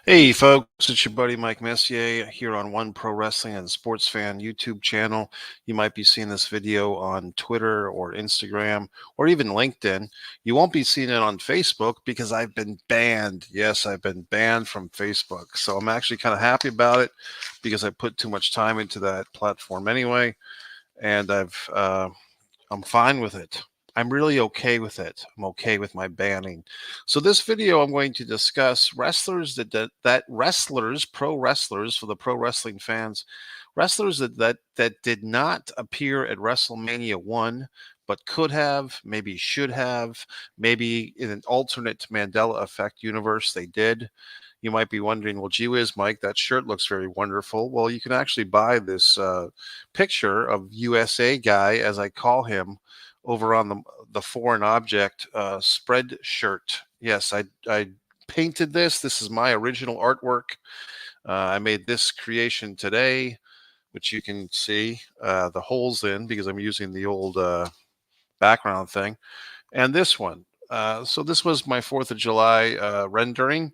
Hey folks, it's your buddy Mike Messier here on One Pro Wrestling and Sports Fan YouTube channel. You might be seeing this video on Twitter or Instagram or even LinkedIn. You won't be seeing it on Facebook because I've been banned. Yes, I've been banned from Facebook. So I'm actually kind of happy about it because I put too much time into that platform anyway, and I'm fine with it. I'm really okay with it. I'm okay with my banning. So this video, I'm going to discuss wrestlers that wrestlers, pro wrestlers for the pro wrestling fans, wrestlers that did not appear at WrestleMania 1, but could have, maybe should have, maybe in an alternate Mandela effect universe they did. You might be wondering, well, gee whiz, Mike, that shirt looks very wonderful. Well, you can actually buy this picture of USA guy, as I call him, over on the foreign object spread shirt. Yes, I painted this. This is my original artwork. I made this creation today, which you can see the holes in because I'm using the old background thing. And this one. So this was my 4th of July rendering.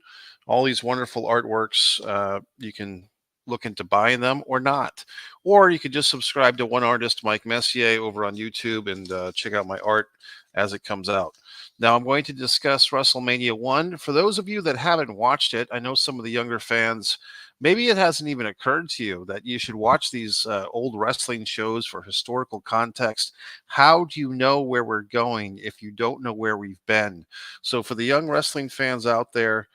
All these wonderful artworks. You can look into buying them or not. Or you could just subscribe to One Artist Mike Messier over on YouTube and check out my art as it comes out. Now I'm going to discuss WrestleMania 1. For those of you that haven't watched it, I know some of the younger fans, maybe it hasn't even occurred to you that you should watch these old wrestling shows for historical context. How do you know where we're going if you don't know where we've been? So for the young wrestling fans out there,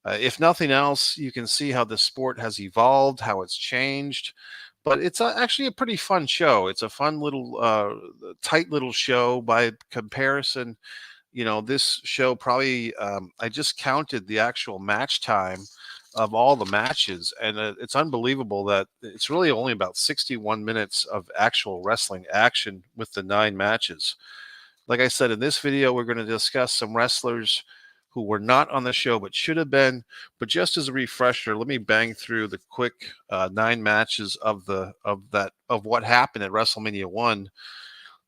if nothing else, you can see how the sport has evolved, how it's changed. But it's actually a pretty fun show. It's a fun little, tight little show by comparison. This show probably, I just counted the actual match time of all the matches, and it's unbelievable that it's really only about 61 minutes of actual wrestling action with the 9 matches. Like I said, in this video, we're going to discuss some wrestlers who were not on the show but should have been. But just as a refresher, let me bang through the quick 9 matches of what happened at WrestleMania 1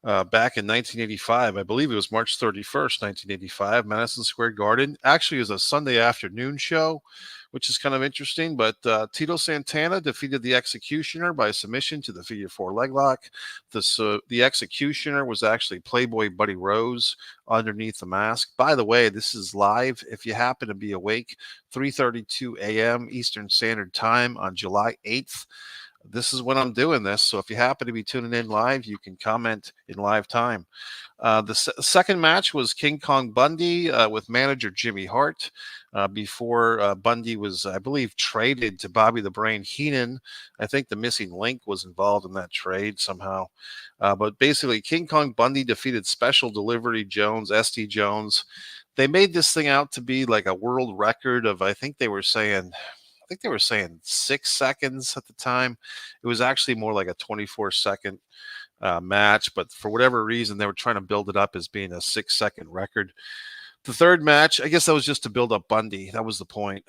back in 1985. I believe it was March 31st, 1985, Madison Square Garden. Actually, it was a Sunday afternoon show, which is kind of interesting. But Tito Santana defeated the Executioner by submission to the figure four leg lock. The Executioner was actually Playboy Buddy Rose underneath the mask. By the way, this is live. If you happen to be awake, 3:32 a.m. Eastern Standard Time on July 8th. This is when I'm doing this. So if you happen to be tuning in live, you can comment in live time. The second match was King Kong Bundy with manager Jimmy Hart. Before Bundy was, I believe, traded to Bobby the Brain Heenan. I think the missing link was involved in that trade somehow. But basically, King Kong Bundy defeated Special Delivery Jones, SD Jones. They made this thing out to be like a world record of, I think they were saying 6 seconds at the time. It was actually more like a 24-second match, but for whatever reason, they were trying to build it up as being a 6-second record. The third match, I guess that was just to build up Bundy. That was the point.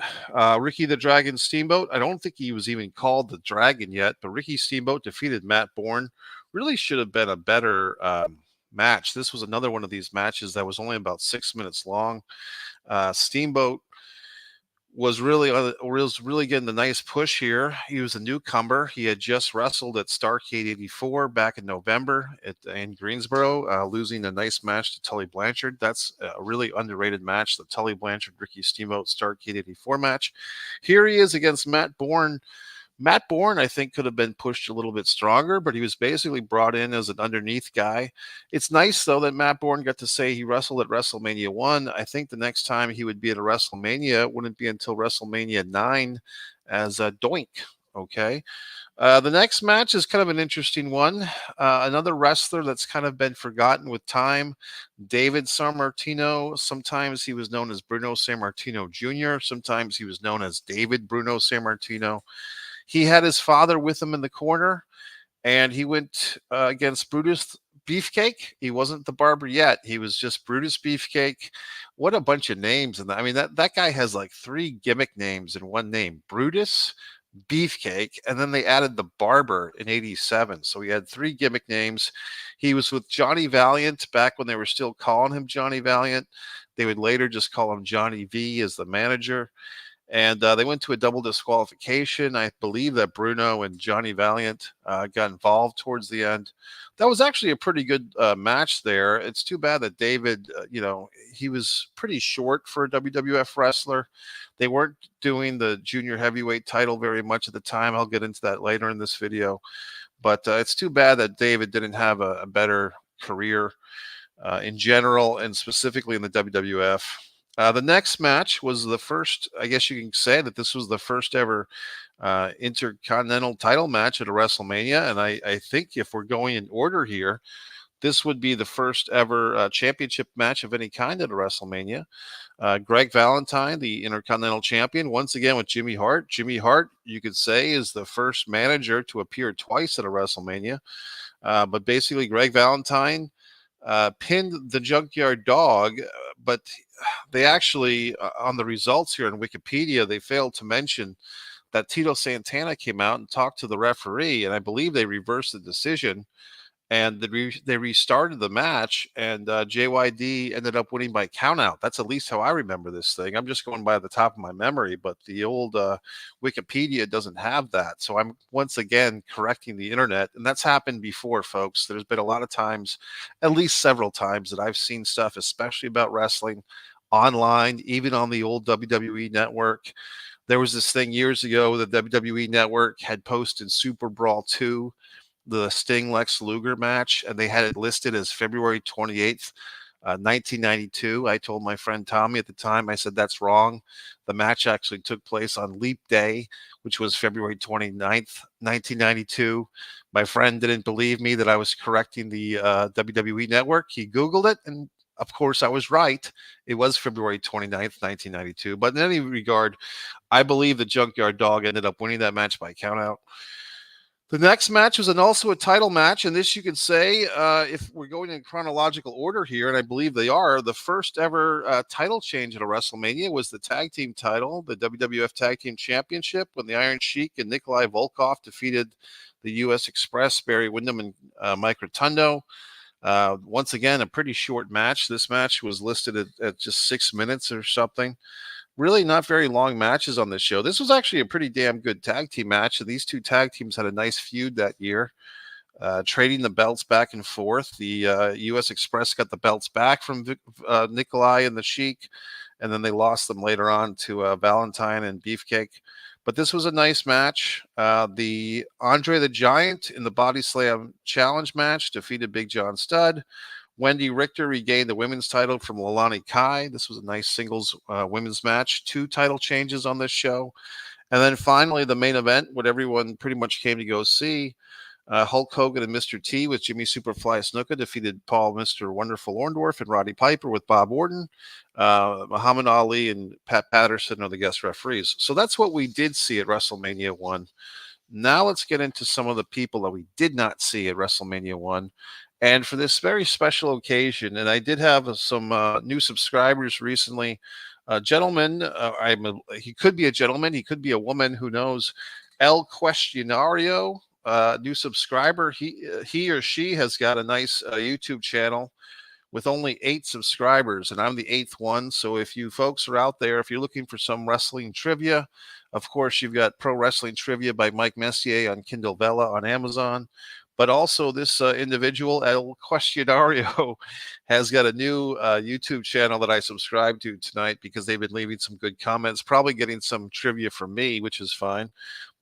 Ricky the Dragon Steamboat. I don't think he was even called the Dragon yet, but Ricky Steamboat defeated Matt Bourne. Really should have been a better match. This was another one of these matches that was only about 6 minutes long. Steamboat was really getting the nice push here. He was a newcomer. He had just wrestled at Starrcade 84 back in November in Greensboro, losing a nice match to Tully Blanchard. That's a really underrated match, the Tully Blanchard Ricky Steamboat Starrcade 84 match. Here he is against Matt Bourne. Matt Bourne, I think, could have been pushed a little bit stronger, but he was basically brought in as an underneath guy. It's nice, though, that Matt Bourne got to say he wrestled at WrestleMania 1. I think the next time he would be at a WrestleMania wouldn't be until WrestleMania 9 as a Doink. Okay. The next match is kind of an interesting one. Another wrestler that's kind of been forgotten with time, David Sammartino. Sometimes he was known as Bruno Sammartino Jr., sometimes he was known as David Bruno Sammartino. He had his father with him in the corner, and he went against Brutus Beefcake. He wasn't the barber yet. He was just Brutus Beefcake. What a bunch of names. And I mean, that guy has like 3 gimmick names in one name: Brutus, Beefcake, and then they added the barber in 87. So he had 3 gimmick names. He was with Johnny Valiant back when they were still calling him Johnny Valiant. They would later just call him Johnny V as the manager. And they went to a double disqualification. I believe that Bruno and Johnny Valiant got involved towards the end. That was actually a pretty good match there. It's too bad that David, he was pretty short for a WWF wrestler. They weren't doing the junior heavyweight title very much at the time. I'll get into that later in this video. But it's too bad that David didn't have a better career in general and specifically in the WWF. The next match was the first, I guess you can say that this was the first ever intercontinental title match at a WrestleMania. And I think if we're going in order here, this would be the first ever championship match of any kind at a WrestleMania. Greg Valentine, the Intercontinental Champion, once again with Jimmy Hart. Jimmy Hart, you could say, is the first manager to appear twice at a WrestleMania. But basically, Greg Valentine pinned the Junkyard Dog, but they actually, on the results here in Wikipedia, they failed to mention that Tito Santana came out and talked to the referee, and I believe they reversed the decision. And they restarted the match, and JYD ended up winning by countout. That's at least how I remember this thing. I'm just going by the top of my memory, but the old Wikipedia doesn't have that. So I'm once again correcting the internet, and that's happened before, folks. There's been a lot of times, at least several times, that I've seen stuff, especially about wrestling, online, even on the old WWE Network. There was this thing years ago, the WWE Network had posted Super Brawl 2, the Sting Lex Luger match, and they had it listed as February 28th, 1992. I told my friend Tommy at the time, I said, that's wrong. The match actually took place on Leap Day, which was February 29th, 1992. My friend didn't believe me that I was correcting the WWE Network. He Googled it, and of course I was right. It was February 29th, 1992. But in any regard, I believe the Junkyard Dog ended up winning that match by countout. The next match was also a title match, and this you could say, if we're going in chronological order here, and I believe they are, the first ever title change at a WrestleMania was the tag team title, the WWF Tag Team Championship, when the Iron Sheik and Nikolai Volkov defeated the U.S. Express, Barry Windham, and Mike Rotundo. Once again, a pretty short match. This match was listed at just 6 minutes or something. Really not very long matches on this show. This was actually a pretty damn good tag team match. And these two tag teams had a nice feud that year, trading the belts back and forth. The U.S. Express got the belts back from Nikolai and the Sheik, and then they lost them later on to Valentine and Beefcake. But this was a nice match. The Andre the Giant in the Body Slam Challenge match defeated Big John Studd. Wendy Richter regained the women's title from Leilani Kai. This was a nice singles women's match. 2 title changes on this show. And then finally, the main event, what everyone pretty much came to go see. Hulk Hogan and Mr. T with Jimmy Superfly Snuka defeated Paul Mr. Wonderful Orndorff and Roddy Piper with Bob Orton. Muhammad Ali and Pat Patterson are the guest referees. So that's what we did see at WrestleMania 1. Now let's get into some of the people that we did not see at WrestleMania 1. And for this very special occasion, and I did have some new subscribers recently. Gentleman, he could be a gentleman, he could be a woman, who knows. El Questionario, new subscriber. He or she has got a nice YouTube channel with only 8 subscribers, and I'm the 8th one. So if you folks are out there, if you're looking for some wrestling trivia, of course, you've got Pro Wrestling Trivia by Mike Messier on Kindle Vella on Amazon. But also this individual, El Questionario, has got a new YouTube channel that I subscribe to tonight because they've been leaving some good comments, probably getting some trivia from me, which is fine.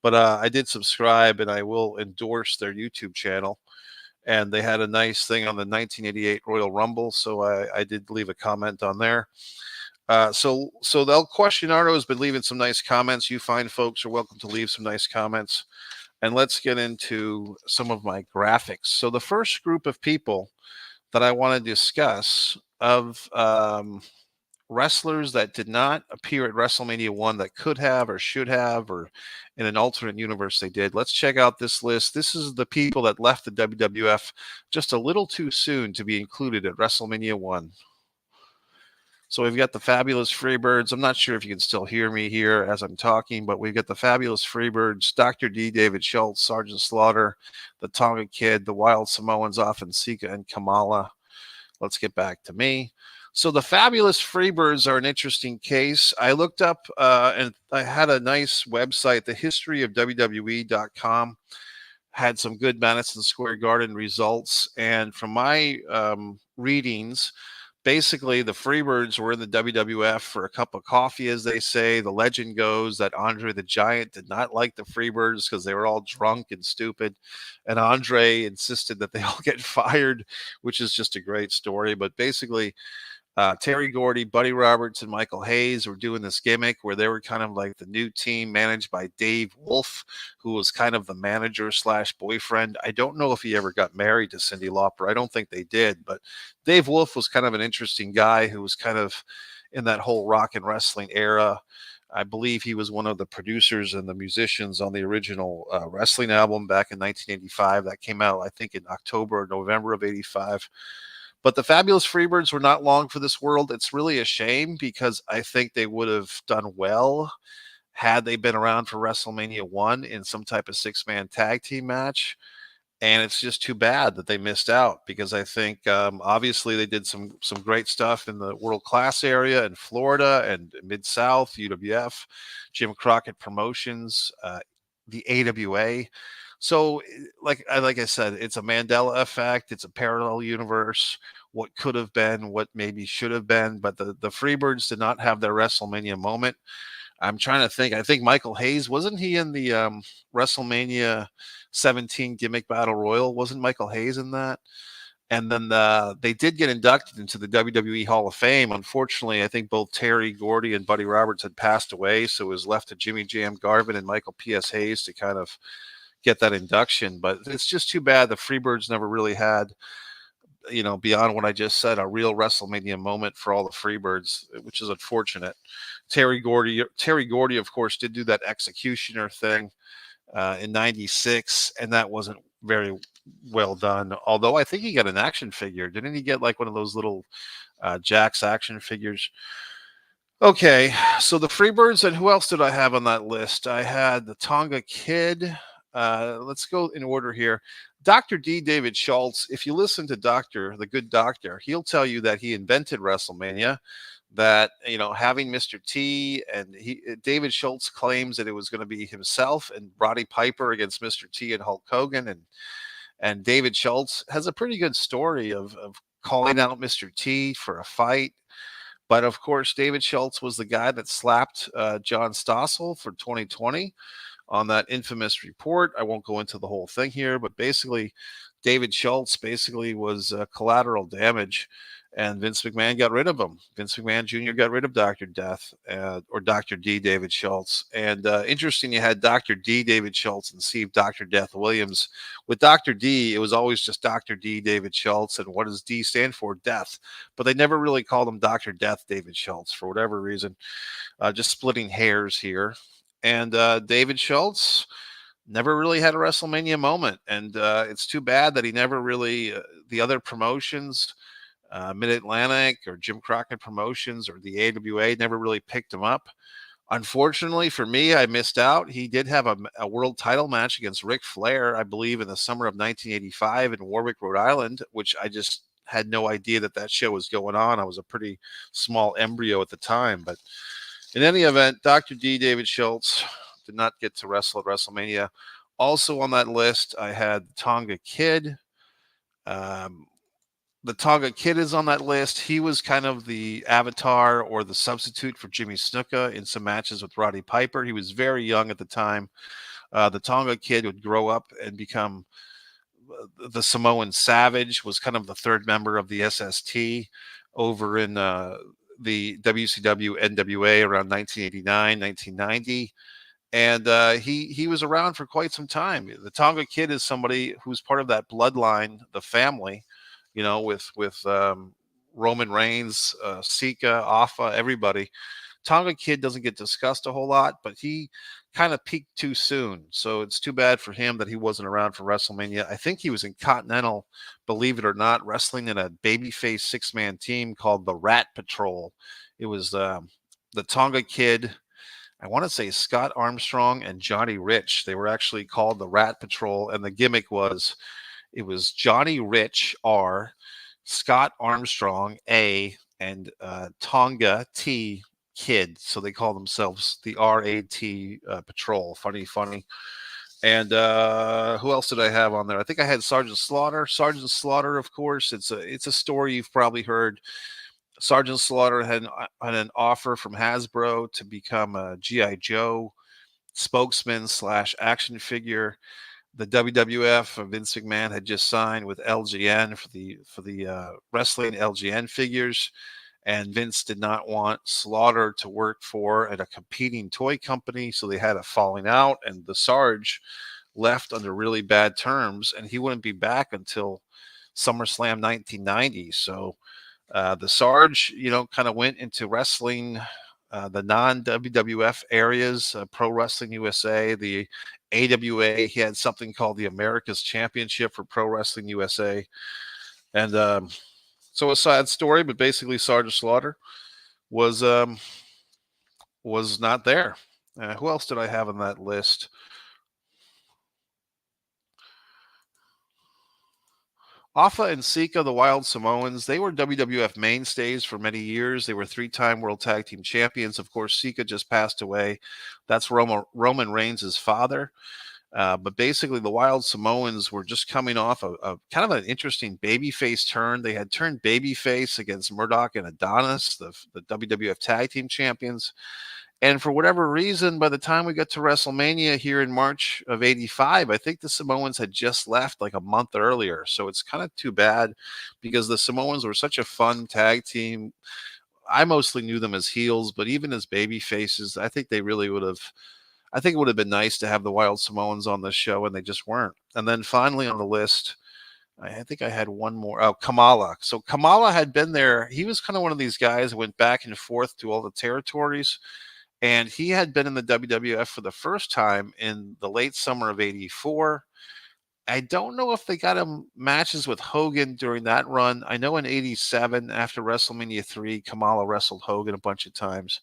But I did subscribe, and I will endorse their YouTube channel. And they had a nice thing on the 1988 Royal Rumble, so I did leave a comment on there. So the El Questionario has been leaving some nice comments. You fine folks are welcome to leave some nice comments. And let's get into some of my graphics. So the first group of people that I want to discuss of wrestlers that did not appear at WrestleMania 1 that could have or should have, or in an alternate universe they did. Let's check out this list. This is the people that left the WWF just a little too soon to be included at WrestleMania 1. So we've got the Fabulous Freebirds. I'm not sure if you can still hear me here as I'm talking, but we've got the Fabulous Freebirds, Dr. D, David Schultz, Sergeant Slaughter, the Tonga Kid, the Wild Samoans, Offensica, and Kamala. Let's get back to me. So the Fabulous Freebirds are an interesting case. I looked up and I had a nice website, the history of WWE.com, had some good Madison Square Garden results. And from my readings, basically the Freebirds were in the WWF for a cup of coffee, as they say. The legend goes that Andre the Giant did not like the Freebirds because they were all drunk and stupid. And Andre insisted that they all get fired, which is just a great story. But basically, Terry Gordy, Buddy Roberts, and Michael Hayes were doing this gimmick where they were kind of like the new team managed by Dave Wolf, who was kind of the manager slash boyfriend. I don't know if he ever got married to Cyndi Lauper. I don't think they did, but Dave Wolf was kind of an interesting guy who was kind of in that whole rock and wrestling era. I believe he was one of the producers and the musicians on the original wrestling album back in 1985. That came out, I think, in October or November of 85. But the Fabulous Freebirds were not long for this world. It's really a shame because I think they would have done well had they been around for WrestleMania 1 in some type of six-man tag team match. And it's just too bad that they missed out because I think obviously they did some great stuff in the world class area in Florida and Mid South, UWF, Jim Crockett Promotions, the AWA. So, like I said, it's a Mandela effect. It's a parallel universe. What could have been, what maybe should have been, but the Freebirds did not have their WrestleMania moment. I'm trying to think. I think Michael Hayes wasn't he in the WrestleMania 17 gimmick battle royal? Wasn't Michael Hayes in that? And then they did get inducted into the WWE Hall of Fame. Unfortunately, I think both Terry Gordy and Buddy Roberts had passed away, so it was left to Jimmy Jam Garvin and Michael P.S. Hayes to kind of get that induction. But it's just too bad the Freebirds never really had, beyond what I just said, a real WrestleMania moment for all the Freebirds, which is unfortunate. Terry Gordy, of course, did do that Executioner thing in '96, and that wasn't very well done. Although I think he got an action figure. Didn't he get like one of those little Jack's action figures? Okay, so the Freebirds, and who else did I have on that list? I had the Tonga Kid. Let's go in order here. Dr. D. David Schultz, if you listen to the good doctor, he'll tell you that he invented WrestleMania, that, having Mr. T, and David Schultz claims that it was going to be himself and Roddy Piper against Mr. T and Hulk Hogan. And David Schultz has a pretty good story of calling out Mr. T for a fight. But of course, David Schultz was the guy that slapped John Stossel for 2020 on that infamous report. I won't go into the whole thing here, but basically, David Schultz basically was collateral damage, and Vince McMahon got rid of him. Vince McMahon Jr. got rid of Dr. Death, or Dr. D. David Schultz. And interesting, you had Dr. D. David Schultz and Steve Dr. Death Williams. With Dr. D, it was always just Dr. D. David Schultz. And what does D stand for? Death. But they never really called him Dr. Death David Schultz for whatever reason. Just splitting hairs here. And David Schultz never really had a WrestleMania moment. And it's too bad that he never really, the other promotions, Mid-Atlantic or Jim Crockett Promotions or the AWA, never really picked him up. Unfortunately for me, I missed out. He did have a world title match against Ric Flair, I believe, in the summer of 1985 in Warwick, Rhode Island, which I just had no idea that show was going on. I was a pretty small embryo at the time. But in any event, Dr. D. David Schultz did not get to wrestle at WrestleMania. Also on that list, I had Tonga Kid. The Tonga Kid is on that list. He was kind of the avatar or the substitute for Jimmy Snuka in some matches with Roddy Piper. He was very young at the time. The Tonga Kid would grow up and become the Samoan Savage, was kind of the third member of the SST over in the WCW NWA around 1989, 1990. And he was around for quite some time. The Tonga Kid is somebody who's part of that bloodline, the family, with Roman Reigns, Sika, Afa, everybody. Tonga Kid doesn't get discussed a whole lot, but he kind of peaked too soon. So it's too bad for him that he wasn't around for WrestleMania. I think he was in Continental, believe it or not, wrestling in a babyface six-man team called the Rat Patrol. It was the Tonga Kid, I want to say Scott Armstrong and Johnny Rich. They were actually called the Rat Patrol, and the gimmick it was Johnny Rich, R, Scott Armstrong, A, and Tonga T Kid. So they call themselves the RAT Patrol. Funny. And who else did I have on there? I think I had Sergeant Slaughter. Sergeant Slaughter, of course, it's a story you've probably heard. Sergeant Slaughter had an offer from Hasbro to become a GI Joe spokesman slash action figure. The WWF, Vince McMahon, had just signed with LGN for the wrestling LGN figures, and Vince did not want Slaughter to work for at a competing toy company, so they had a falling out, and the Sarge left under really bad terms, and he wouldn't be back until SummerSlam 1990. So the Sarge, kind of went into wrestling, the non-WWF areas, Pro Wrestling USA, the AWA. He had something called the America's Championship for Pro Wrestling USA. And so a sad story, but basically Sergeant Slaughter was not there. Who else did I have on that list? Afa and Sika, the Wild Samoans, they were WWF mainstays for many years. They were 3-time World Tag Team Champions. Of course, Sika just passed away. That's Roman Reigns' father. But basically, the Wild Samoans were just coming off a kind of an interesting babyface turn. They had turned babyface against Murdoch and Adonis, the WWF Tag Team Champions. And for whatever reason, by the time we got to WrestleMania here in March of '85, I think the Samoans had just left like a month earlier. So it's kind of too bad because the Samoans were such a fun tag team. I mostly knew them as heels, but even as baby faces, I think they really would have. I think it would have been nice to have the Wild Samoans on this show, and they just weren't. And then finally on the list, I think I had one more. Oh, Kamala. So Kamala had been there. He was kind of one of these guys who went back and forth to all the territories. And he had been in the WWF for the first time in the late summer of '84. I don't know if they got him matches with Hogan during that run. I know in '87, after WrestleMania 3, Kamala wrestled Hogan a bunch of times.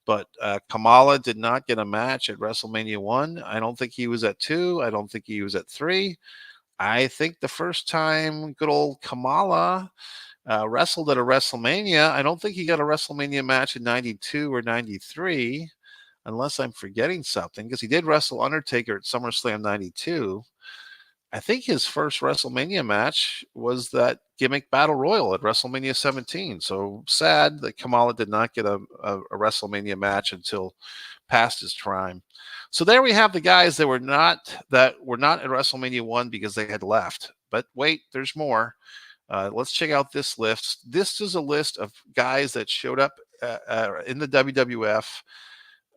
But Kamala did not get a match at WrestleMania 1. I don't think he was at 2. I don't think he was at 3. I think the first time good old Kamala wrestled at a WrestleMania, I don't think he got a WrestleMania match in '92 or '93, unless I'm forgetting something, because he did wrestle Undertaker at SummerSlam '92. I think his first WrestleMania match was that gimmick battle royal at WrestleMania 17. So sad that Kamala did not get a WrestleMania match until past his prime. So there we have the guys that were not at WrestleMania 1 because they had left. But wait, there's more. Let's check out this list. This is a list of guys that showed up in the WWF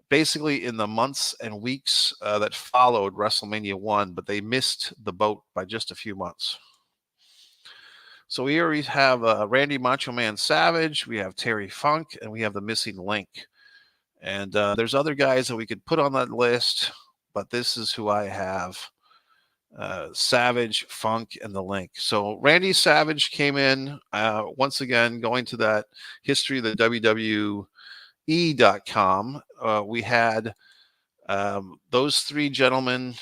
basically in the months and weeks that followed WrestleMania 1, but they missed the boat by just a few months. So here we have Randy Macho Man Savage, we have Terry Funk, and we have the Missing Link. And there's other guys that we could put on that list, but this is who I have. Savage, Funk, and the Link. So Randy Savage came in once again, going to that history of the WWE.com. We had those three gentlemen.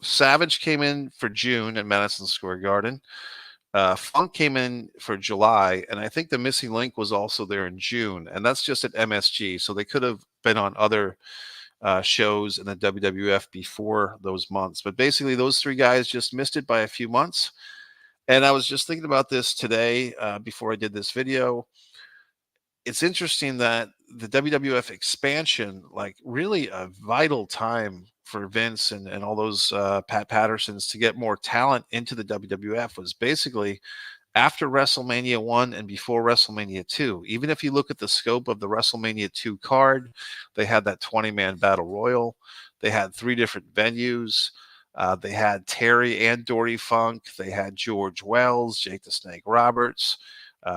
Savage came in for June at Madison Square Garden. Funk came in for July, and I think the Missing Link was also there in June, and that's just at MSG. So they could have been on other shows in the WWF before those months. But basically, those three guys just missed it by a few months. And I was just thinking about this today before I did this video. It's interesting that the WWF expansion, like really a vital time for Vince and all those Pat Pattersons to get more talent into the WWF, was basically after WrestleMania 1 and before WrestleMania 2. Even if you look at the scope of the WrestleMania 2 card, they had that 20-man battle royal. They had 3 different venues. They had Terry and Dory Funk. They had George Wells, Jake the Snake Roberts,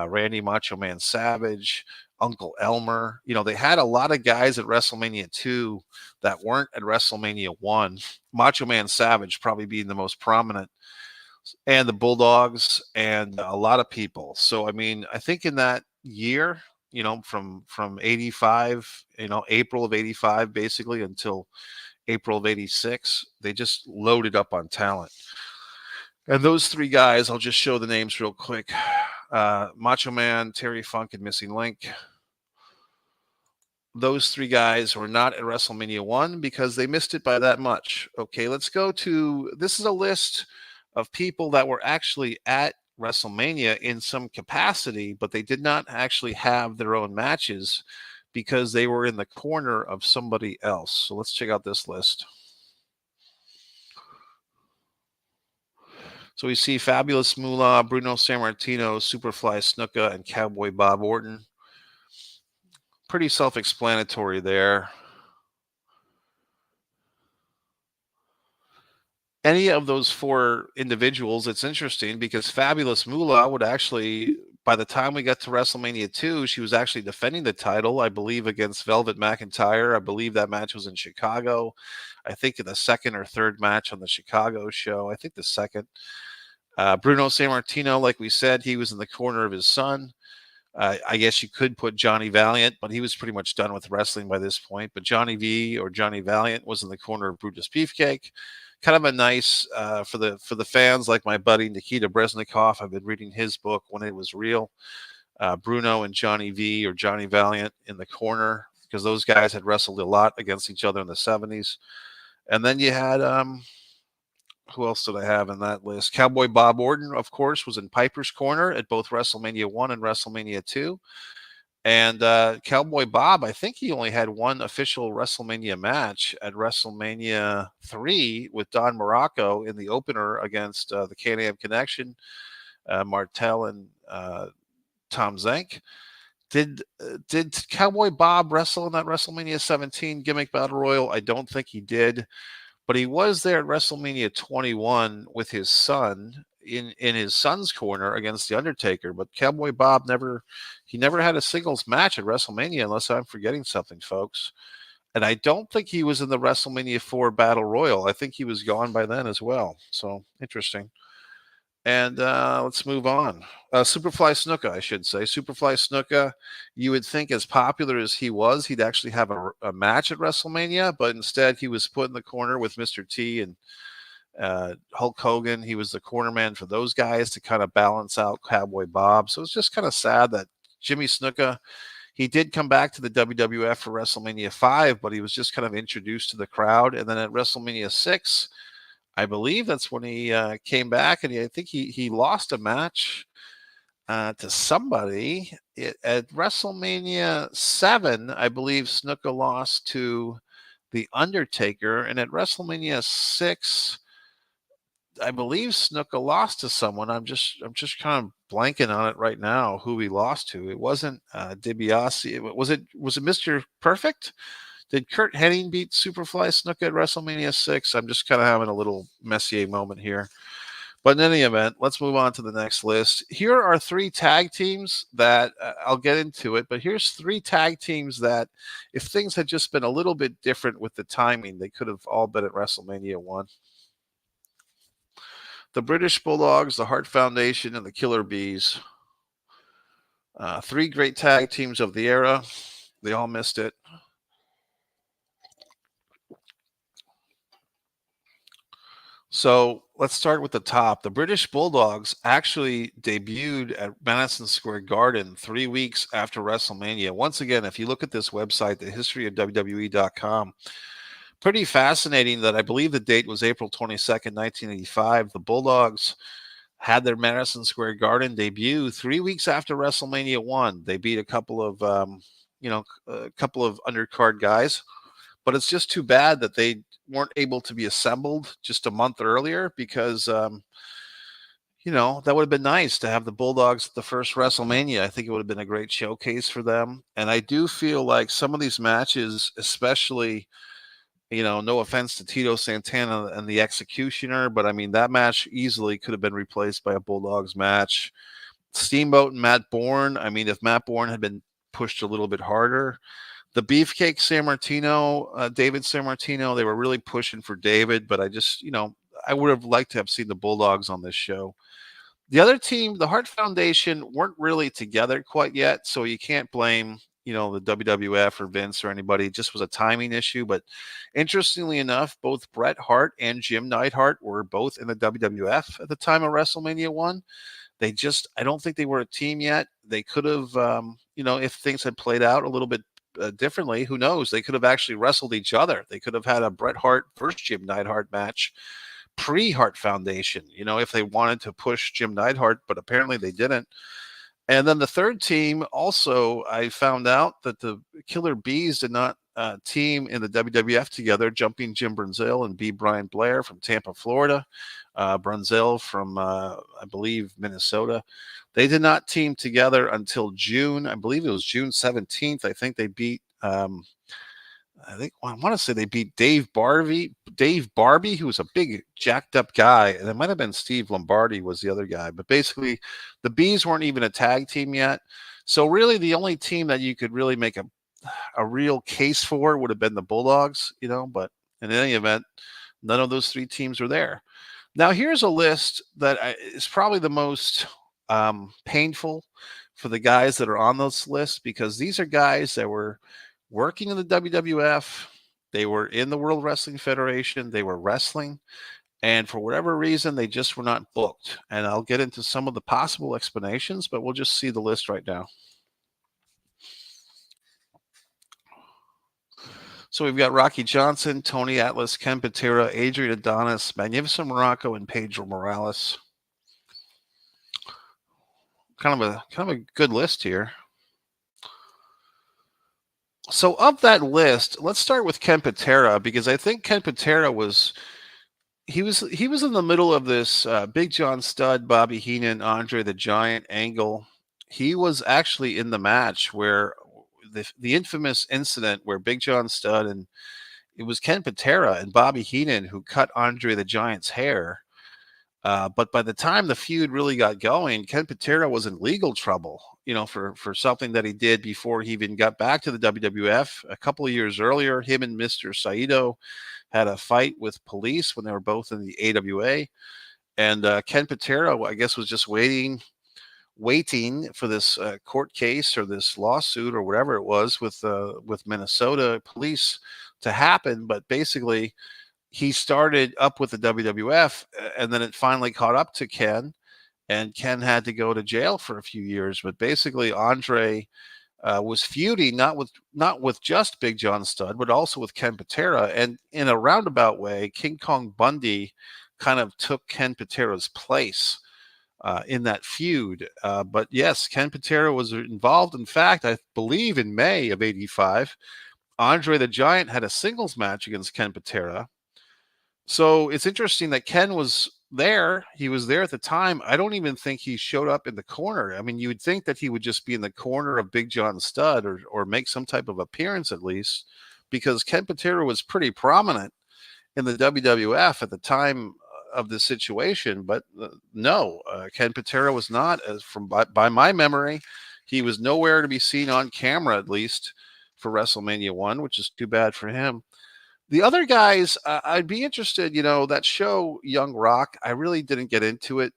Randy Macho Man Savage, Uncle Elmer. You know, they had a lot of guys at WrestleMania 2 that weren't at WrestleMania 1. Macho Man Savage probably being the most prominent, and the Bulldogs and a lot of people. So, I mean, I think in that year, you know, from 85, you know, April of 85, basically until April of 86, they just loaded up on talent. And those three guys, I'll just show the names real quick. Macho Man, Terry Funk, and Missing Link. Those three guys were not at WrestleMania 1 because they missed it by that much. Okay, let's go to this is a list of people that were actually at WrestleMania in some capacity, but they did not actually have their own matches because they were in the corner of somebody else. So let's check out this list. So we see Fabulous Moolah, Bruno Sammartino, Superfly Snuka, and Cowboy Bob Orton. Pretty self-explanatory there. Any of those four individuals, it's interesting because Fabulous Moolah would actually, by the time we got to WrestleMania 2, she was actually defending the title, I believe, against Velvet McIntyre. I believe that match was in Chicago. I think in the second or third match on the Chicago show. I think the second. Bruno Sammartino, like we said, he was in the corner of his son. I guess you could put Johnny Valiant, but he was pretty much done with wrestling by this point. But Johnny V or Johnny Valiant was in the corner of Brutus Beefcake. Kind of a nice for the fans like my buddy Nikita Breznikov. I've been reading his book When It Was Real. Bruno and Johnny V or Johnny Valiant in the corner because those guys had wrestled a lot against each other in the 70s. And then you had who else did I have in that list? Cowboy Bob Orton, of course, was in Piper's Corner at both WrestleMania 1 and WrestleMania 2. And Cowboy Bob, I think he only had one official WrestleMania match at WrestleMania 3 with Don Morocco in the opener against the Can-Am Connection, Martel and Tom Zank. Did Cowboy Bob wrestle in that WrestleMania 17 gimmick battle royal? I don't think he did. But he was there at WrestleMania 21 with his son in his son's corner against The Undertaker. But Cowboy Bob never had a singles match at WrestleMania unless I'm forgetting something, folks. And I don't think he was in the WrestleMania 4 Battle Royal. I think he was gone by then as well. So interesting. And let's move on. Superfly Snuka, I should say. Superfly Snuka, you would think as popular as he was, he'd actually have a match at WrestleMania, but instead he was put in the corner with Mr. T and Hulk Hogan. He was the corner man for those guys to kind of balance out Cowboy Bob. So it's just kind of sad that Jimmy Snuka, he did come back to the WWF for WrestleMania 5, but he was just kind of introduced to the crowd. And then at WrestleMania 6, I believe that's when he came back, and I think he lost a match to somebody at WrestleMania 7. I believe Snuka lost to The Undertaker, and at WrestleMania 6, I believe Snuka lost to someone. I'm just kind of blanking on it right now who he lost to. It wasn't DiBiase. Was it Mr. Perfect? Did Kurt Hennig beat Superfly Snuka at WrestleMania 6? I'm just kind of having a little Messier moment here. But in any event, let's move on to the next list. Here are three tag teams that I'll get into it, but here's three tag teams that if things had just been a little bit different with the timing, they could have all been at WrestleMania 1. The British Bulldogs, the Hart Foundation, and the Killer Bees. Three great tag teams of the era. They all missed it. So let's start with the top. The British Bulldogs actually debuted at Madison Square Garden 3 weeks after WrestleMania. Once again, if you look at this website, thehistoryofwwe.com, pretty fascinating that I believe the date was April 22nd, 1985. The Bulldogs had their Madison Square Garden debut 3 weeks after WrestleMania 1. They beat a couple of, undercard guys. But it's just too bad that they weren't able to be assembled just a month earlier because, that would have been nice to have the Bulldogs at the first WrestleMania. I think it would have been a great showcase for them. And I do feel like some of these matches, especially, no offense to Tito Santana and the Executioner, but I mean, that match easily could have been replaced by a Bulldogs match. Steamboat and Matt Bourne. I mean, if Matt Bourne had been pushed a little bit harder. The Beefcake Sammartino, David Sammartino, they were really pushing for David, but I just, I would have liked to have seen the Bulldogs on this show. The other team, the Hart Foundation, weren't really together quite yet, so you can't blame, the WWF or Vince or anybody. It just was a timing issue. But interestingly enough, both Bret Hart and Jim Neidhart were both in the WWF at the time of WrestleMania 1. I don't think they were a team yet. They could have, if things had played out a little bit differently, who knows? They could have actually wrestled each other. They could have had a Bret Hart versus Jim Neidhart match pre Hart Foundation, if they wanted to push Jim Neidhart, but apparently they didn't. And then the third team, also, I found out that the Killer Bees did not team in the WWF together, jumping Jim Brunzell and B. Brian Blair from Tampa, Florida, Brunzell from, I believe, Minnesota. They did not team together until June. I believe it was June 17th. I think they beat I want to say they beat Dave Barbie, who was a big jacked up guy, and it might have been Steve Lombardi was the other guy. But basically, the Bees weren't even a tag team yet. So really, the only team that you could really make a real case for would have been the Bulldogs, But in any event, none of those three teams were there. Now, here's a list that is probably the most painful for the guys that are on this list, because these are guys that were working in the WWF. They were in the World Wrestling Federation. They were wrestling. And for whatever reason, they just were not booked. And I'll get into some of the possible explanations, but we'll just see the list right now. So we've got Rocky Johnson, Tony Atlas, Ken Patera, Adrian Adonis, Magnificent Morocco, and Pedro Morales. Kind of a good list here. So of that list, let's start with Ken Patera, because I think Ken Patera was in the middle of this Big John Studd, Bobby Heenan, Andre the Giant angle. He was actually in the match where the infamous incident where Big John Studd and it was Ken Patera and Bobby Heenan who cut Andre the Giant's hair. But by the time the feud really got going, Ken Patera was in legal trouble, for something that he did before he even got back to the WWF. A couple of years earlier, him and Mr. Saito had a fight with police when they were both in the AWA. And Ken Patera, I guess, was just waiting for this court case or this lawsuit or whatever it was with Minnesota police to happen. But basically, he started up with the WWF, and then it finally caught up to Ken, and Ken had to go to jail for a few years. But basically, Andre was feuding not with just Big John Studd, but also with Ken Patera. And in a roundabout way, King Kong Bundy kind of took Ken Patera's place in that feud. But yes, Ken Patera was involved. In fact, I believe in May of '85, Andre the Giant had a singles match against Ken Patera. So it's interesting that Ken was there. He was there at the time. I don't even think he showed up in the corner. I mean, you would think that he would just be in the corner of Big John Studd or make some type of appearance at least, because Ken Patera was pretty prominent in the WWF at the time of this situation. But no, Ken Patera was not, as by my memory, he was nowhere to be seen on camera, at least for WrestleMania 1, which is too bad for him. The other guys, I'd be interested, that show Young Rock, I really didn't get into it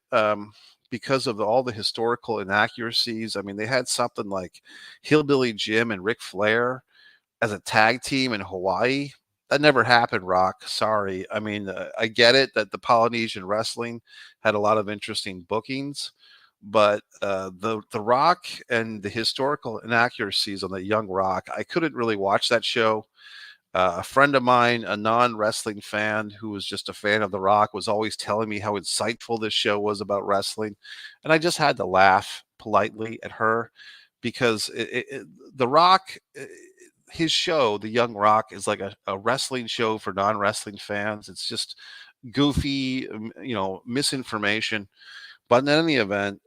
because of all the historical inaccuracies. I mean, they had something like Hillbilly Jim and Ric Flair as a tag team in Hawaii. That never happened, Rock. Sorry. I mean, I get it that the Polynesian wrestling had a lot of interesting bookings, but the Rock and the historical inaccuracies on the Young Rock, I couldn't really watch that show. A friend of mine, a non-wrestling fan who was just a fan of The Rock, was always telling me how insightful this show was about wrestling. And I just had to laugh politely at her because The Rock, his show, The Young Rock, is like a wrestling show for non-wrestling fans. It's just goofy, misinformation. But in any event,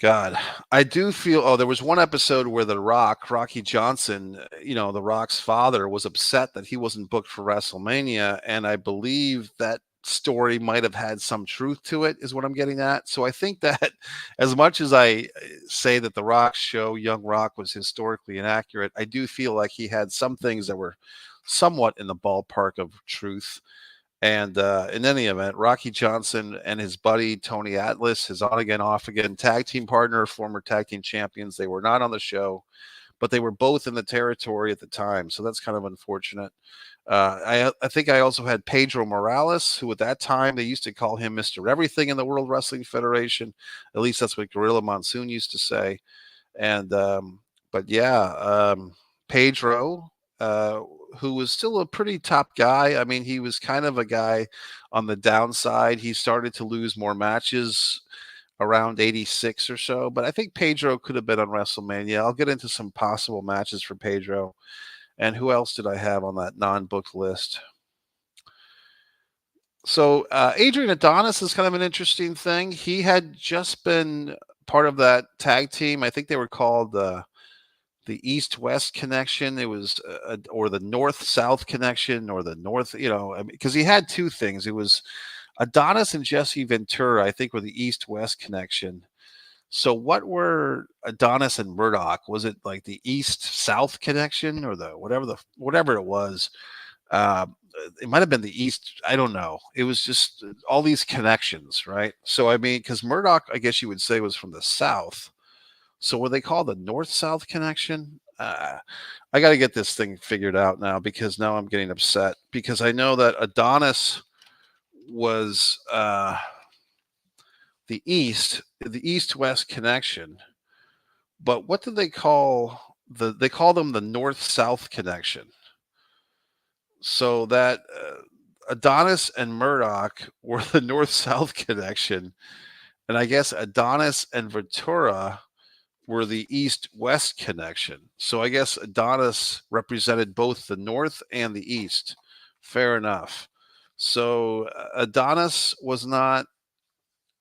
God, I do feel. Oh, there was one episode where Rocky Johnson, The Rock's father, was upset that he wasn't booked for WrestleMania, and I believe that story might have had some truth to it, is what I'm getting at. So I think that, as much as I say that The Rock's show, Young Rock, was historically inaccurate, I do feel like he had some things that were somewhat in the ballpark of truth. And in any event, Rocky Johnson and his buddy Tony Atlas, his on again, off again tag team partner, former tag team champions, they were not on the show. but they were both in the territory at the time, so that's kind of unfortunate. I think I also had Pedro Morales, who at that time they used to call him Mr. Everything in the World Wrestling Federation. At least that's what Gorilla Monsoon used to say. And but yeah, Pedro, uh, who was still a pretty top guy. I mean, he was kind of a guy on the downside. He started to lose more matches around 86 or so, but I think Pedro could have been on WrestleMania. I'll get into some possible matches for Pedro. And who else did I have on that non-booked list? So Adrian Adonis is kind of an interesting thing. He had just been part of that tag team. I think they were called the East West Connection. It was or the North South Connection, or the North. Because he had two things. It was Adonis and Jesse Ventura, I think, were the East West Connection. So what were Adonis and Murdoch? Was it like the East South Connection, or the whatever it was? Uh, it might have been the East. I don't know. It was just all these connections, right? So I mean, because Murdoch, I guess you would say, was from the South. So what they call the North South Connection? I got to get this thing figured out now, because now I'm getting upset, because I know that Adonis was the East West Connection, but what do they call they call them the North South Connection? So that Adonis and Murdoch were the North South Connection, and I guess Adonis and Ventura were the East West Connection. So I guess Adonis represented both the North and the East. Fair enough. So Adonis was not,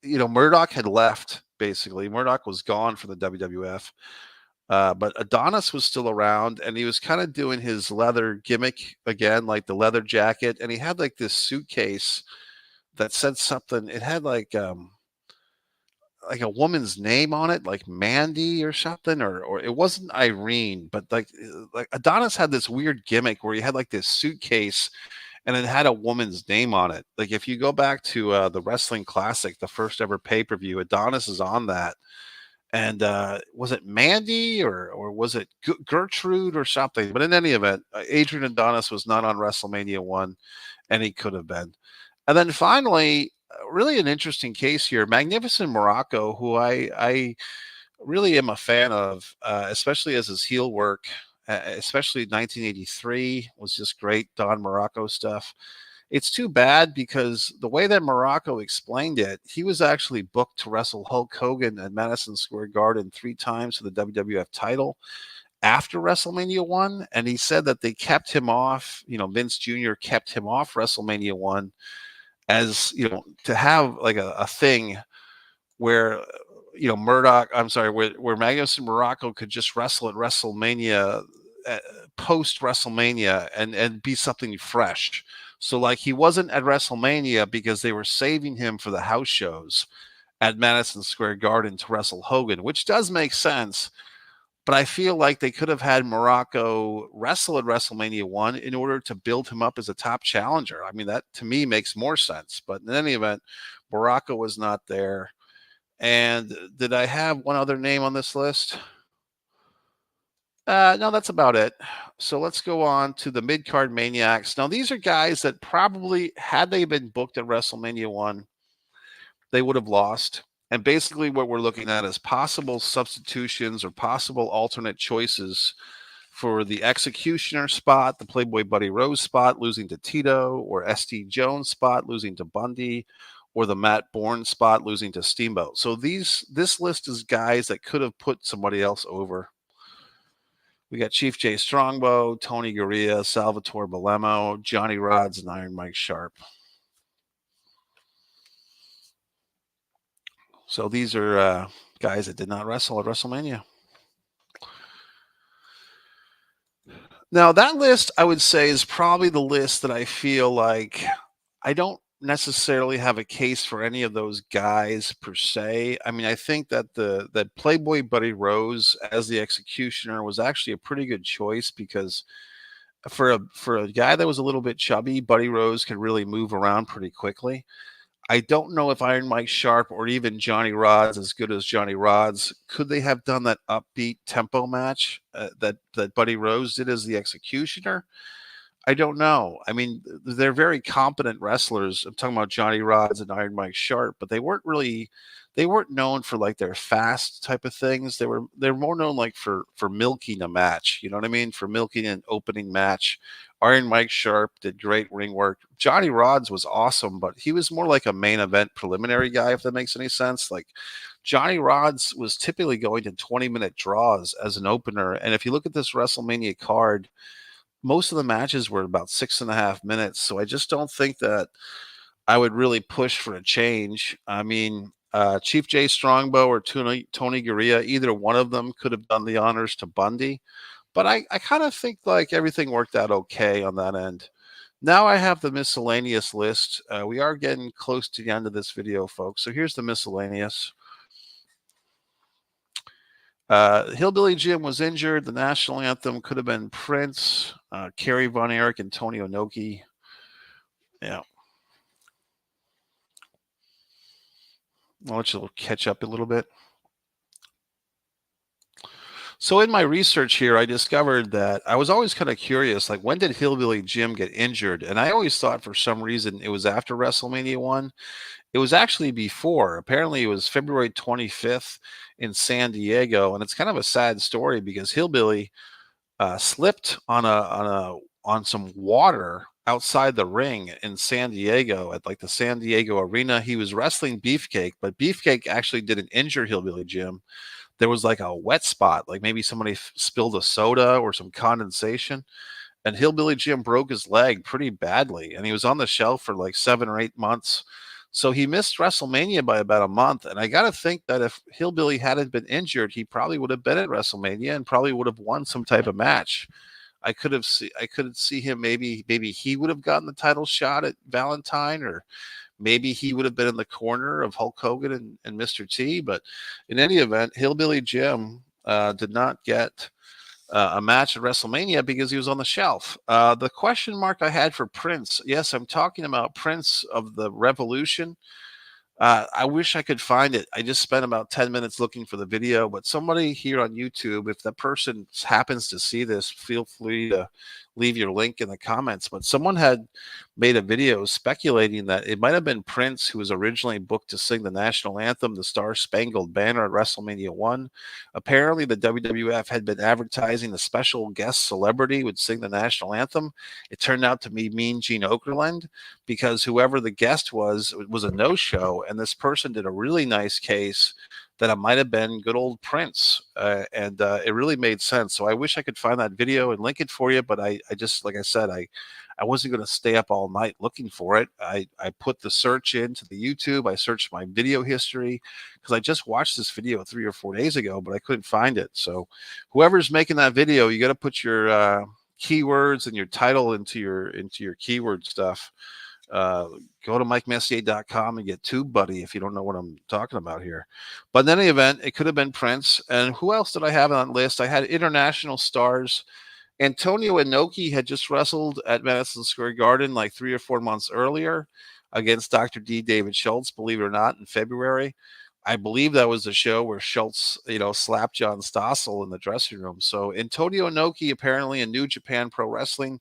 Murdoch had left, basically. Murdoch was gone from the WWF. But Adonis was still around, and he was kind of doing his leather gimmick again, like the leather jacket. And he had like this suitcase that said something. It had like a woman's name on it, like Mandy or something, or it wasn't Irene, but like Adonis had this weird gimmick where he had like this suitcase and it had a woman's name on it. Like if you go back to the Wrestling Classic, the first ever pay-per-view, Adonis is on that. And was it Mandy, or was it Gertrude or something? But in any event, Adrian Adonis was not on WrestleMania 1, and he could have been. And then finally, really an interesting case here, Magnificent Morocco, who I really am a fan of, especially as his heel work, especially 1983 was just great Don Morocco stuff. It's too bad, because the way that Morocco explained it, he was actually booked to wrestle Hulk Hogan at Madison Square Garden 3 times for the WWF title after WrestleMania 1. And he said that they kept him off, Vince Jr. kept him off WrestleMania 1 as, to have like a thing where, Murdoch, I'm sorry, where Magnus and Morocco could just wrestle at WrestleMania, post WrestleMania, and be something fresh. So like he wasn't at WrestleMania because they were saving him for the house shows at Madison Square Garden to wrestle Hogan, which does make sense. But I feel like they could have had Morocco wrestle at WrestleMania 1 in order to build him up as a top challenger. I mean, that to me makes more sense. But in any event, Morocco was not there. And did I have one other name on this list? No, that's about it. So let's go on to the mid-card maniacs. Now, these are guys that probably, had they been booked at WrestleMania 1, they would have lost. And basically what we're looking at is possible substitutions or possible alternate choices for the Executioner spot, the Playboy Buddy Rose spot, losing to Tito, or SD Jones spot, losing to Bundy, or the Matt Bourne spot, losing to Steamboat. So this list is guys that could have put somebody else over. We got Chief Jay Strongbow, Tony Gurria, Salvatore Balemo, Johnny Rods, and Iron Mike Sharp. So these are guys that did not wrestle at WrestleMania. Now, that list, I would say, is probably the list that I feel like I don't necessarily have a case for any of those guys per se. I mean, I think that that Playboy Buddy Rose as the Executioner was actually a pretty good choice, because for a guy that was a little bit chubby, Buddy Rose could really move around pretty quickly. I don't know if Iron Mike Sharp or even Johnny Rod's as good as Johnny Rod's. Could they have done that upbeat tempo match that Buddy Rose did as the Executioner? I don't know. I mean, they're very competent wrestlers. I'm talking about Johnny Rodz and Iron Mike Sharp, but they weren't known for like their fast type of things. They're more known like for milking a match. You know what I mean? For milking an opening match. Iron Mike Sharp did great ring work. Johnny Rodz was awesome, but he was more like a main event preliminary guy, if that makes any sense. Like Johnny Rodz was typically going to 20-minute draws as an opener. And if you look at this WrestleMania card, most of the matches were about 6.5 minutes. So I just don't think that I would really push for a change. I mean, Chief Jay Strongbow or Tony Gurria, either one of them could have done the honors to Bundy. But I kind of think like everything worked out okay on that end. Now I have the miscellaneous list. We are getting close to the end of this video, folks. So here's the miscellaneous. Hillbilly Jim was injured. The national anthem could have been Prince, Kerry Von Erich, and Tony Onoki. Yeah. I'll let you catch up a little bit. So in my research here, I discovered that I was always kind of curious, like when did Hillbilly Jim get injured? And I always thought for some reason it was after WrestleMania 1. It was actually before. Apparently it was February 25th in San Diego. And it's kind of a sad story because Hillbilly slipped on some water outside the ring in San Diego at like the San Diego Arena. He was wrestling Beefcake, but Beefcake actually didn't injure Hillbilly Jim. There was like a wet spot, like maybe somebody spilled a soda or some condensation, and Hillbilly Jim broke his leg pretty badly, and he was on the shelf for like 7 or 8 months. So he missed WrestleMania by about a month. And I got to think that if Hillbilly hadn't been injured, he probably would have been at WrestleMania and probably would have won some type of match. I could see him maybe he would have gotten the title shot at Valentine, or maybe he would have been in the corner of Hulk Hogan and Mr. T. But in any event, Hillbilly Jim did not get a match at WrestleMania because he was on the shelf. The question mark I had for Prince, yes, I'm talking about Prince of the Revolution. I wish I could find it. I just spent about 10 minutes looking for the video, but somebody here on YouTube, if that person happens to see this, feel free to leave your link in the comments. But someone had made a video speculating that it might have been Prince who was originally booked to sing the national anthem, the Star Spangled Banner at WrestleMania 1. Apparently, the WWF had been advertising a special guest celebrity would sing the national anthem. It turned out to be Mean Gene Okerlund, because whoever the guest was a no-show, and this person did a really nice case that it might have been good old Prince, and it really made sense. So I wish I could find that video and link it for you, but I just, like I said, I wasn't going to stay up all night looking for it. I put the search into the YouTube. I searched my video history because I just watched this video 3 or 4 days ago, but I couldn't find it. So whoever's making that video, you got to put your keywords and your title into your keyword stuff. Go to MikeMessier.com and get TubeBuddy if you don't know what I'm talking about here. But in any event, it could have been Prince. And who else did I have on that list? I had international stars. Antonio Inoki had just wrestled at Madison Square Garden like 3 or 4 months earlier against Dr. D. David Schultz, believe it or not, in February. I believe that was the show where Schultz, slapped John Stossel in the dressing room. So Antonio Inoki, apparently in New Japan Pro Wrestling,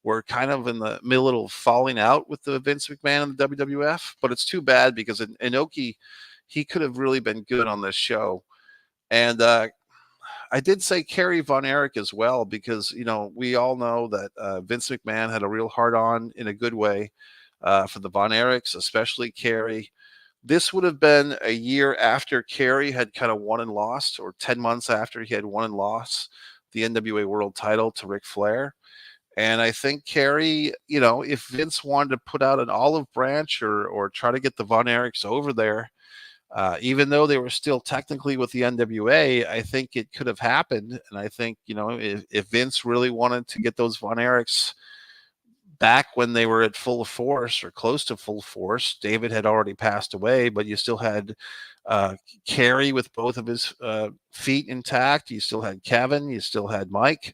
were kind of in the middle of falling out with the Vince McMahon and the WWF. But it's too bad because Inoki, he could have really been good on this show. And I did say Kerry Von Erich as well, because, we all know that Vince McMahon had a real hard on in a good way for the Von Erichs, especially Kerry. This would have been a year after Kerry had kind of won and lost, or 10 months after he had won and lost the NWA World title to Ric Flair. And I think Kerry, if Vince wanted to put out an olive branch or try to get the Von Erichs over there, even though they were still technically with the NWA, I think it could have happened. And I think, if Vince really wanted to get those Von Erichs back when they were at full force or close to full force, David had already passed away, but you still had Kerry with both of his feet intact. You still had Kevin. You still had Mike.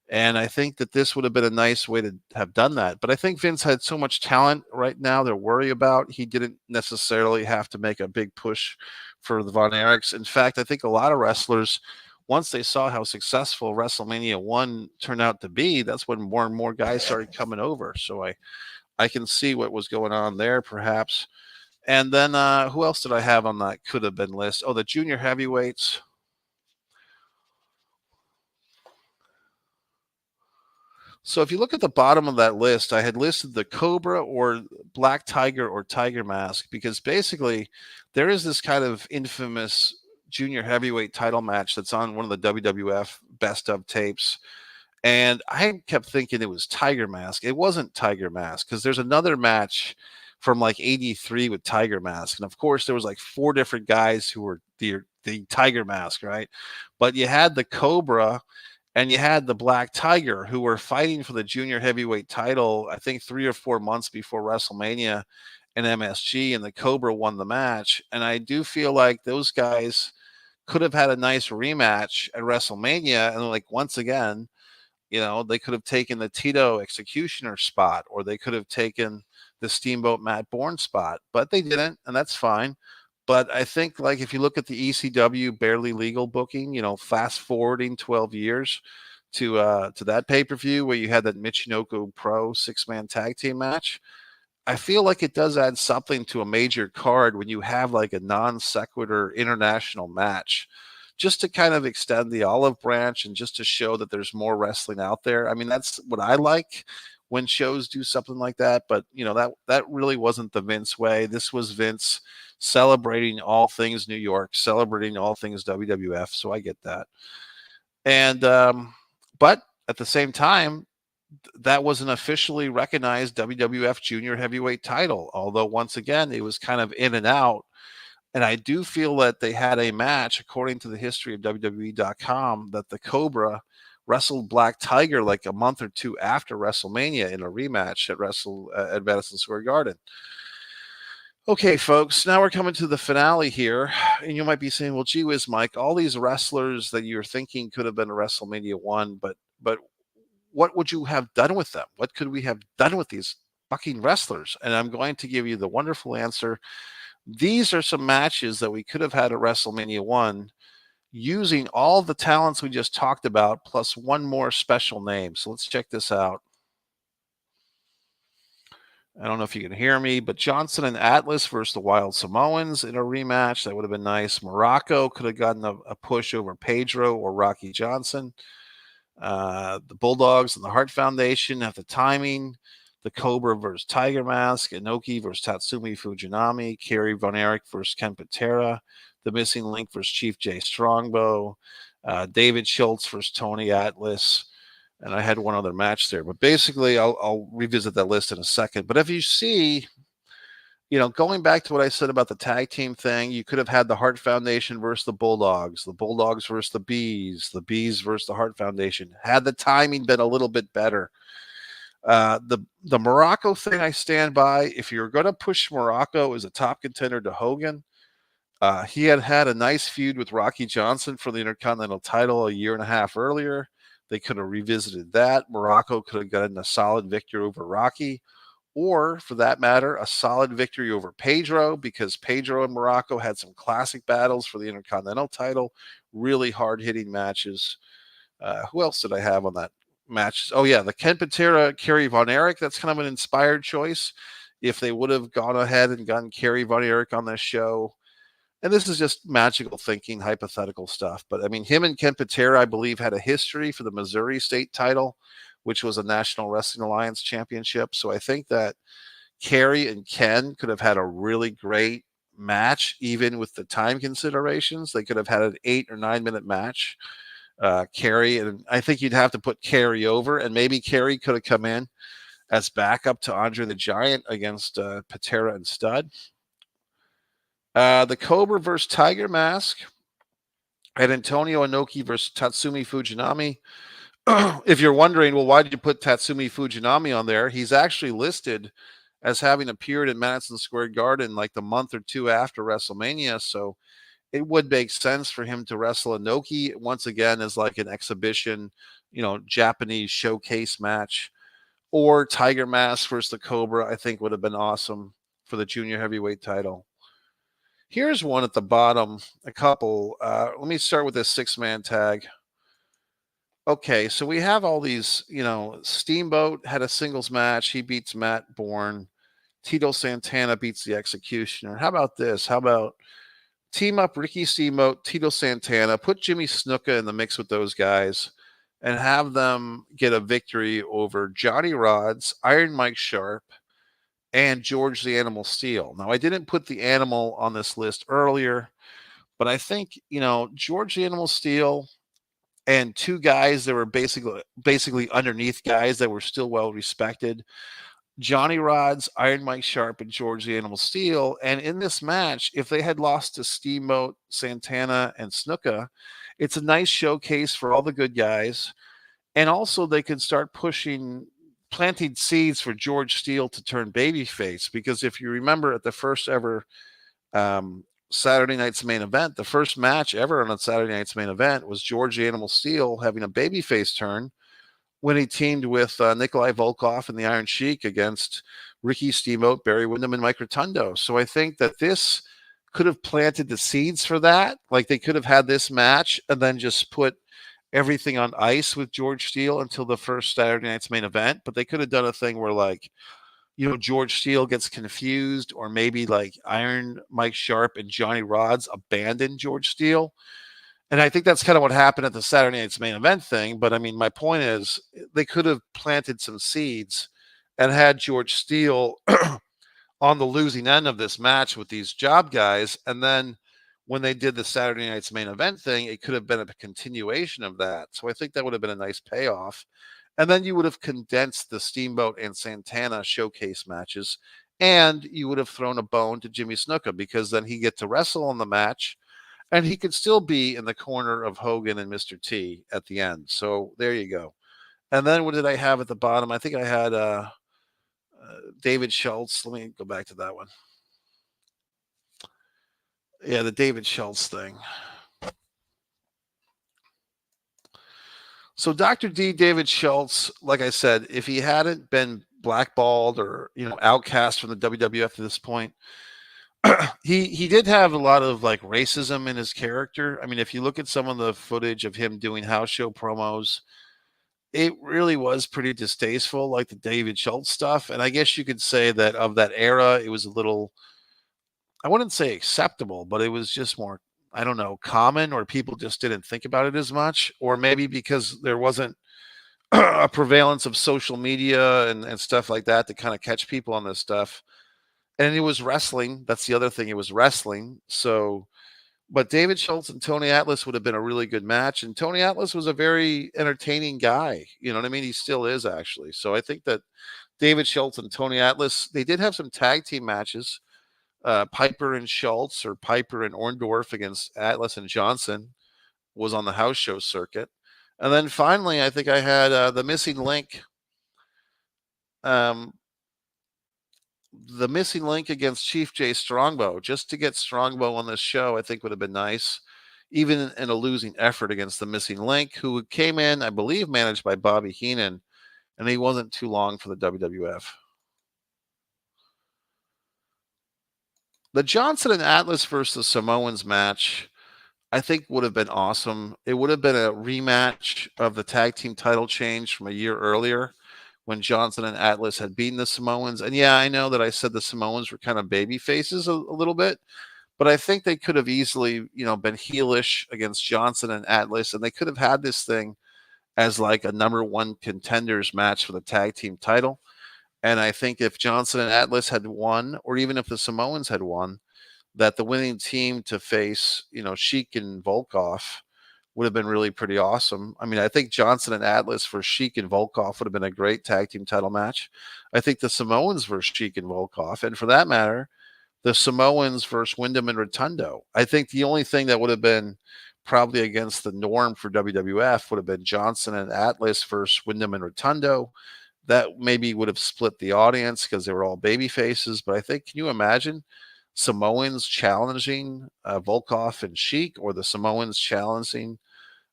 And I think that this would have been a nice way to have done that. But I think Vince had so much talent right now to worry about. He didn't necessarily have to make a big push for the Von Erichs. In fact, I think a lot of wrestlers, once they saw how successful WrestleMania 1 turned out to be, that's when more and more guys started coming over. So I can see what was going on there, perhaps. And then who else did I have on that could have been list? Oh, the junior heavyweights. So if you look at the bottom of that list, I had listed the Cobra or Black Tiger or Tiger Mask because basically there is this kind of infamous junior heavyweight title match that's on one of the WWF best of tapes. And I kept thinking it was Tiger Mask. It wasn't Tiger Mask because there's another match from like 83 with Tiger Mask. And of course, there was like four different guys who were the Tiger Mask, right? But you had the Cobra and you had the Black Tiger who were fighting for the junior heavyweight title, I think 3 or 4 months before WrestleMania in MSG, and the Cobra won the match. And I do feel like those guys could have had a nice rematch at WrestleMania. And like, once again, they could have taken the Tito Executioner spot, or they could have taken the Steamboat Matt Bourne spot, but they didn't, and that's fine. But I think, like, if you look at the ECW barely legal booking, fast forwarding 12 years to that pay per view where you had that Michinoku Pro 6-man tag team match, I feel like it does add something to a major card when you have like a non sequitur international match, just to kind of extend the olive branch and just to show that there's more wrestling out there. I mean, that's what I like when shows do something like that. But that really wasn't the Vince way. This was Vince celebrating all things New York, celebrating all things WWF. So I get that. And but at the same time, that was an officially recognized WWF Junior Heavyweight title. Although once again, it was kind of in and out. And I do feel that they had a match, according to the history of WWE.com, that the Cobra wrestled Black Tiger like a month or two after WrestleMania in a rematch at Madison Square Garden. Okay, folks, now we're coming to the finale here. And you might be saying, well, gee whiz, Mike, all these wrestlers that you're thinking could have been a WrestleMania 1, but what would you have done with them? What could we have done with these fucking wrestlers? And I'm going to give you the wonderful answer. These are some matches that we could have had at WrestleMania 1 using all the talents we just talked about, plus one more special name. So let's check this out. I don't know if you can hear me, but Johnson and Atlas versus the Wild Samoans in a rematch. That would have been nice. Morocco could have gotten a push over Pedro or Rocky Johnson. The Bulldogs and the Hart Foundation have the timing. The Cobra versus Tiger Mask, Inoki versus Tatsumi Fujinami, Kerry Von Erich versus Ken Patera, The Missing Link versus Chief Jay Strongbow, David Schultz versus Tony Atlas, and I had one other match there. But basically, I'll revisit that list in a second. But if you see, going back to what I said about the tag team thing, you could have had the Hart Foundation versus the Bulldogs versus the Bees versus the Hart Foundation. Had the timing been a little bit better. The Morocco thing I stand by. If you're going to push Morocco as a top contender to Hogan, he had a nice feud with Rocky Johnson for the Intercontinental title a year and a half earlier. They could have revisited that. Morocco could have gotten a solid victory over Rocky, or for that matter, a solid victory over Pedro, because Pedro and Morocco had some classic battles for the Intercontinental title, really hard-hitting matches. Who else did I have on that match? Oh, yeah, the Ken Patera, Kerry Von Erich. That's kind of an inspired choice. If they would have gone ahead and gotten Kerry Von Erich on this show, and this is just magical thinking, hypothetical stuff, but I mean, him and Ken Patera, I believe, had a history for the Missouri State title, which was a National Wrestling Alliance championship. So I think that Kerry and Ken could have had a really great match, even with the time considerations. They could have had an 8 or 9 minute match. Kerry, and I think you'd have to put Kerry over, and maybe Kerry could have come in as backup to Andre the Giant against Patera and Stud. The Cobra versus Tiger Mask, and Antonio Inoki versus Tatsumi Fujinami. If you're wondering, well, why did you put Tatsumi Fujinami on there? He's actually listed as having appeared in Madison Square Garden like the month or two after WrestleMania. So it would make sense for him to wrestle Inoki once again as like an exhibition, Japanese showcase match, or Tiger Mask versus the Cobra. I think would have been awesome for the junior heavyweight title. Here's one at the bottom, a couple. Let me start with this 6-man tag. Okay, so we have all these, Steamboat had a singles match. He beats Matt Bourne. Tito Santana beats the Executioner. How about this? How about team up Ricky Steamboat, Tito Santana, put Jimmy Snuka in the mix with those guys, and have them get a victory over Johnny Rodz, Iron Mike Sharp, and George the Animal Steel. Now, I didn't put the Animal on this list earlier, but I think, George the Animal Steel and two guys that were basically underneath guys that were still well respected. Johnny Rodz, Iron Mike Sharp, and George the Animal Steel. And in this match, if they had lost to Steamboat, Santana, and Snuka, it's a nice showcase for all the good guys. And also they could start planting seeds for George Steele to turn babyface. Because if you remember at the first ever Saturday night's main event, the first match ever on a Saturday night's main event was George the Animal Steel having a babyface turn when he teamed with Nikolai Volkov and the Iron Sheik against Ricky Steamboat, Barry Windham, and Mike Rotundo. So I think that this could have planted the seeds for that. Like they could have had this match and then just put everything on ice with George Steele until the first Saturday night's main event. But they could have done a thing where like, George Steele gets confused, or maybe like Iron Mike Sharp and Johnny Rodz abandon George Steele. And I think that's kind of what happened at the Saturday night's main event thing. But I mean, my point is they could have planted some seeds and had George Steele on the losing end of this match with these job guys. And then when they did the Saturday night's main event thing, it could have been a continuation of that. So I think that would have been a nice payoff. And then you would have condensed the Steamboat and Santana showcase matches, and you would have thrown a bone to Jimmy Snuka because then he get to wrestle in the match, and he could still be in the corner of Hogan and Mr. T at the end. So there you go. And then what did I have at the bottom? I think I had David Schultz. Let me go back to that one. Yeah, the David Schultz thing. So Dr. D, David Schultz, like I said, if he hadn't been blackballed or outcast from the WWF at this point, he did have a lot of like racism in his character. I mean, if you look at some of the footage of him doing house show promos, it really was pretty distasteful, like the David Schultz stuff. And I guess you could say that of that era, it was a little, I wouldn't say acceptable, but it was just more, I don't know, common, or people just didn't think about it as much, or maybe because there wasn't a prevalence of social media and stuff like that to kind of catch people on this stuff. And it was wrestling. That's the other thing. It was wrestling. So, but David Schultz and Tony Atlas would have been a really good match. And Tony Atlas was a very entertaining guy. You know what I mean? He still is, actually. So I think that David Schultz and Tony Atlas, they did have some tag team matches. Piper and Schultz, or Piper and Orndorff against Atlas and Johnson, was on the house show circuit. And then finally, I think I had the missing link. The missing link against Chief J Strongbow, just to get Strongbow on this show, I think would have been nice, even in a losing effort against the missing link, who came in, I believe, managed by Bobby Heenan, and he wasn't too long for the WWF. The Johnson and Atlas versus Samoans match, I think, would have been awesome. It would have been a rematch of the tag team title change from a year earlier when Johnson and Atlas had beaten the Samoans. And yeah, I know that I said the Samoans were kind of baby faces a little bit, but I think they could have easily, been heelish against Johnson and Atlas, and they could have had this thing as like a number one contenders match for the tag team title. And I think if Johnson and Atlas had won, or even if the Samoans had won, that the winning team to face, Sheik and Volkov would have been really pretty awesome. I mean, I think Johnson and Atlas versus Sheik and Volkov would have been a great tag team title match. I think the Samoans versus Sheik and Volkov, and for that matter, the Samoans versus Windham and Rotundo. I think the only thing that would have been probably against the norm for WWF would have been Johnson and Atlas versus Windham and Rotundo. That maybe would have split the audience because they were all baby faces. But I think, can you imagine Samoans challenging Volkov and Sheik, or the Samoans challenging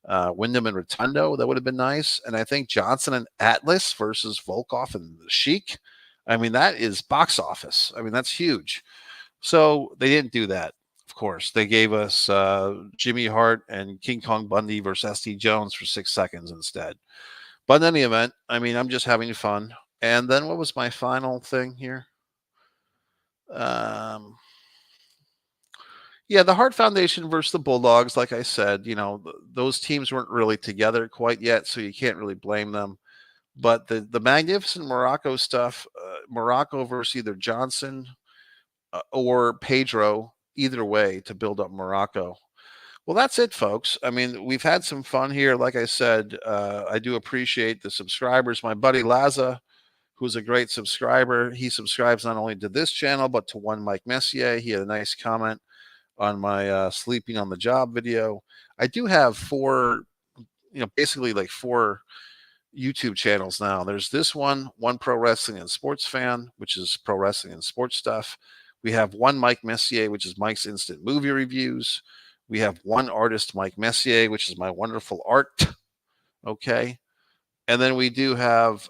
Wyndham and Rotundo. That would have been nice. And I think Johnson and Atlas versus Volkov and Sheik. I mean, that is box office. I mean, that's huge. So they didn't do that. Of course, they gave us Jimmy Hart and King Kong Bundy versus S.D. Jones for 6 seconds instead. But in any event, I mean, I'm just having fun. And then what was my final thing here? Um, yeah, the Hart Foundation versus the Bulldogs. Like I said, those teams weren't really together quite yet, so you can't really blame them. But the Magnificent Morocco stuff, Morocco versus either Johnson or Pedro, either way to build up Morocco. Well, that's it, folks. I mean, we've had some fun here. Like I said, I do appreciate the subscribers. My buddy Laza, who's a great subscriber, he subscribes not only to this channel, but to one Mike Messier. He had a nice comment on my sleeping on the job video. I do have basically like four YouTube channels now. There's this one Pro Wrestling and Sports Fan, which is pro wrestling and sports stuff. We have one Mike Messier, which is Mike's Instant Movie Reviews. We have one Artist Mike Messier, which is my wonderful art. Okay. And then we do have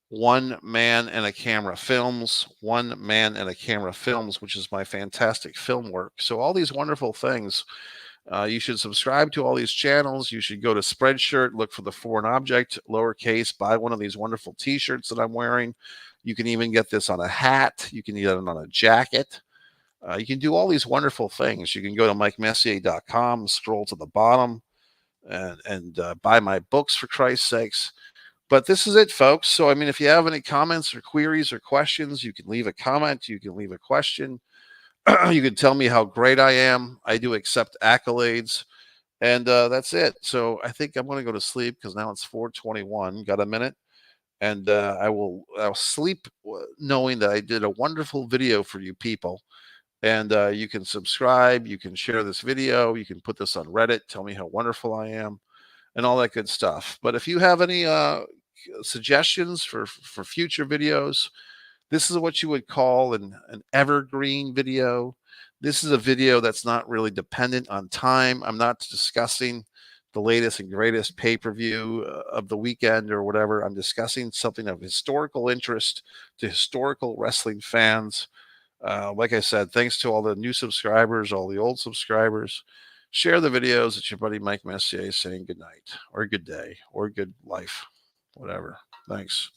One Man and a Camera Films, One Man and a Camera Films, which is my fantastic film work. So all these wonderful things. You should subscribe to all these channels. You should go to Spreadshirt, look for the Foreign Object, lowercase, buy one of these wonderful t-shirts that I'm wearing. You can even get this on a hat. You can get it on a jacket. You can do all these wonderful things. You can go to MikeMessier.com, scroll to the bottom, and buy my books, for Christ's sakes. But this is it, folks. So, I mean, if you have any comments or queries or questions, you can leave a comment. You can leave a question. You can tell me how great I am. I do accept accolades. And that's it. So I think I'm going to go to sleep because now it's 4:21. Got a minute? And I'll sleep knowing that I did a wonderful video for you people. And you can subscribe. You can share this video. You can put this on Reddit. Tell me how wonderful I am and all that good stuff. But if you have any suggestions for future videos, this is what you would call an evergreen video. This is a video that's not really dependent on time. I'm not discussing the latest and greatest pay-per-view of the weekend or whatever. I'm discussing something of historical interest to historical wrestling fans. Like I said, thanks to all the new subscribers, all the old subscribers. Share the videos. It's your buddy Mike Messier saying good night or good day or good life, whatever. Thanks.